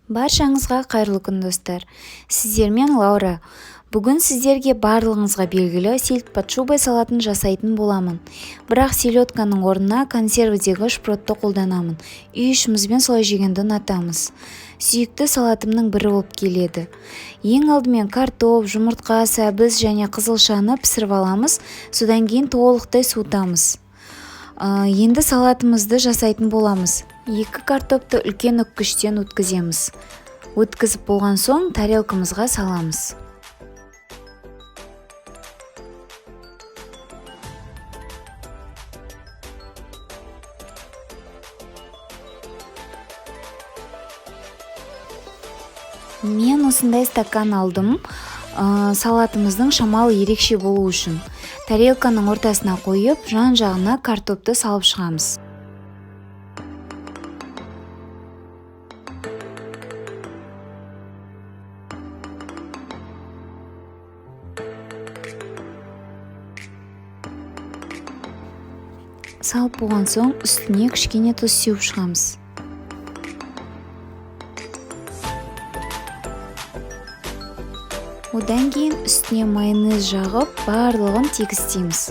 Баршаңызға қайырлы күн достар. Сіздермен Лаура. Бүгін сіздерге барлығыңызға белгілі сельдь под шубой салатын жасайтын боламын. Бірақ селедканың орнына консервідегі шпротты қолданамын. Үй ішімізбен солай жегенді ұнатамыз. Сүйікті салатымның бірі болып келеді. Ең алдымен картоп, жұмыртқа, сәбіз және қызылшаны пісіріп аламыз. Содан кейін толықтай суытамыз. Енді салатымызды жасайтын боламыз. 2 картопты үлкен үккіштен өткіземіз. Өткізіп болған соң тарелкамызға саламыз. Мен осындай стакан алдым. Салатымыздың шамалы ерекше болу үшін. Тарелканың ортасына қойып, жан-жағына картопты салып шығамыз. Салып болған соң үстіне кішкене тұз сеуіп шығамыз. Одан кейін үстіне майонез жағып, барлығын тегістейміз.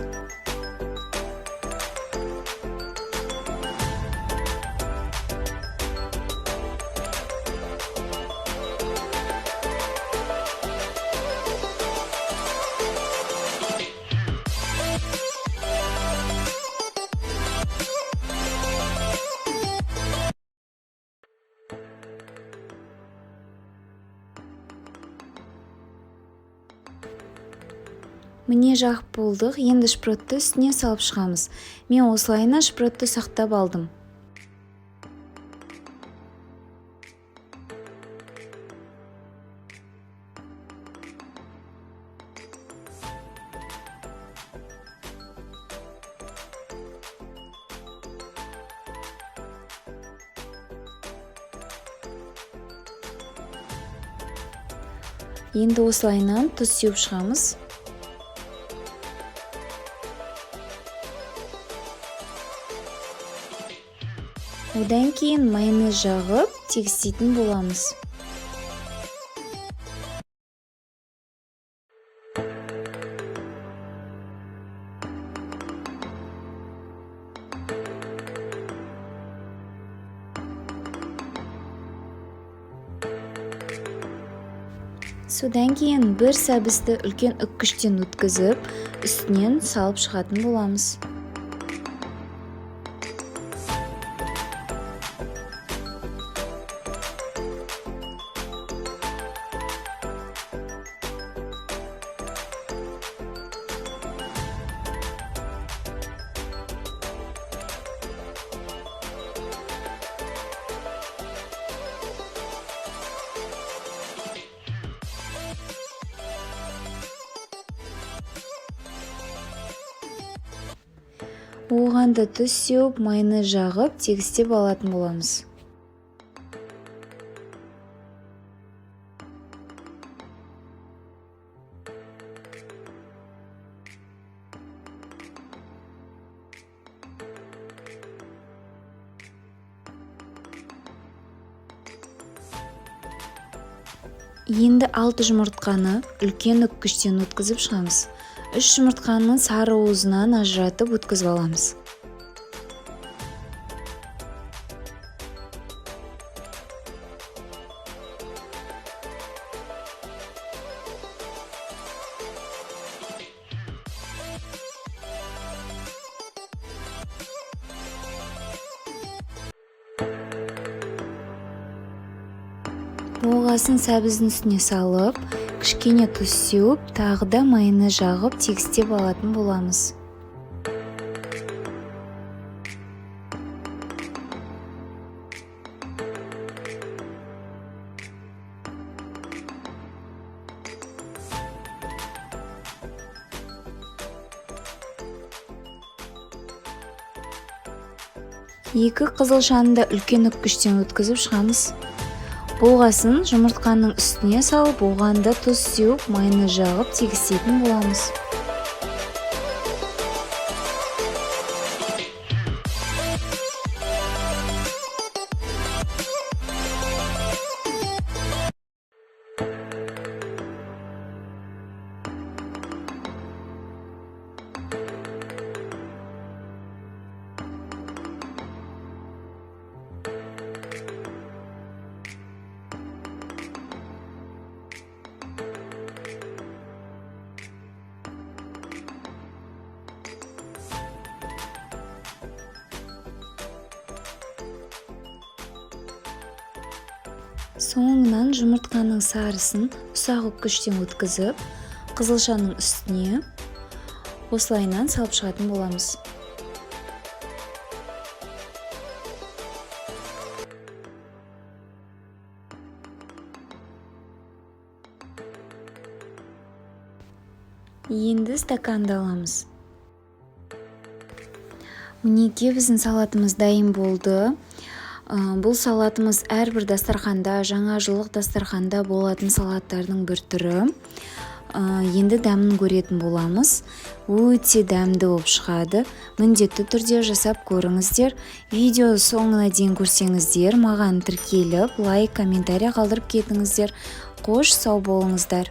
Міне жағып болдық, енді шпротты үстіне салып шығамыз. Мен осылайына шпротты сақтап алдым. Енді осылайынан тұз сеуіп шығамыз. Одан кейін майонез жағып, тегістейтін боламыз. Содан кейін бір сәбізді үлкен үккіштен өткізіп, үстінен салып шығатын боламыз. Оғанды тұз сеуіп, майонез жағып, тегістеп алатын боламыз. Енді 6 жұмыртқаны үлкен үккіштен өткізіп шығамыз. 3 жұмыртқаның сары уызынан ажыратып өткізіп аламыз. Болғасын сәбіздің үстіне салып, кішкене тұз сеуіп, тағы да майонез жағып, тегістеп алатын боламыз. Екі қызылшаны да үлкен үккіштен өткізіп шығамыз. Болғасын жұмыртқаның үстіне салып, оғанда тұз сеуіп, майонез жағып, тегістейтін боламыз. Соңынан жұмыртқаның сарысын ұсақ үккіштен өткізіп, қызылшаның үстіне осылайынан салып шығатын боламыз. Енді стаканды аламыз. Мінеке, біздің салатымыз дайын болды. Бұл салатымыз әрбір дастарханда, жаңа жылдық дастарханда болатын салаттардың бір түрі. Енді дәмін көретін боламыз. Өте дәмді болып шығады. Міндетті түрде жасап көріңіздер. Видео соңына дейін көрсеңіздер, маған тіркеліп, лайк, комментарий қалдырып кетіңіздер. Қош, сау болыңыздар.